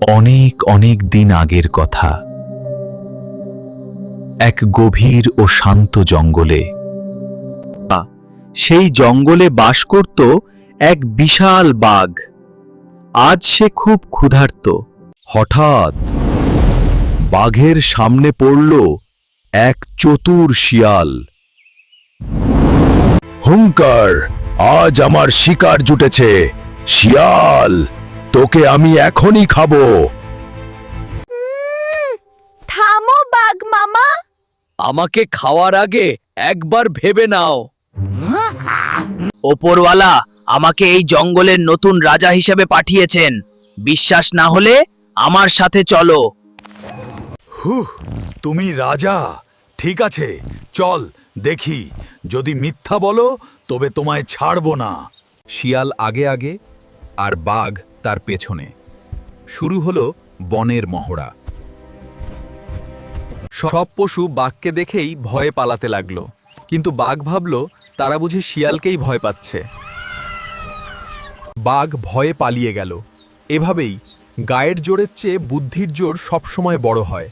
অনেক অনেক দিন আগের কথা। এক গভীর ও শান্ত জঙ্গলে, সেই জঙ্গলে বাস করত এক বিশাল বাঘ। আজ সে খুব ক্ষুধার্ত। হঠাৎ বাঘের সামনে পড়ল এক চতুর শিয়াল। হুঙ্কার, আজ আমার শিকার জুটেছে। শিয়াল, তোকে আমি এখনই খাবো। থামো বাঘ মামা। আমাকে খাওয়ার আগে একবার ভেবে নাও। ওপরওয়ালা আমাকে এই জঙ্গলের নতুন রাজা হিসেবে পাঠিয়েছেন। বিশ্বাস না হলে আমার সাথে চলো। তুমি রাজা? ঠিক আছে, চল দেখি। যদি মিথ্যা বলো তবে তোমায় ছাড়বো না। শিয়াল আগে আগে আর বাঘ তার পেছনে। শুরু হলো বনের মহড়া। সব পশু বাঘকে দেখেই ভয়ে পালাতে লাগলো, কিন্তু বাঘ ভাবল তারা বুঝি শিয়ালকেই ভয় পাচ্ছে। বাঘ ভয়ে পালিয়ে গেল। এভাবেই গায়ের জোরের চেয়ে বুদ্ধির জোর সবসময় বড় হয়।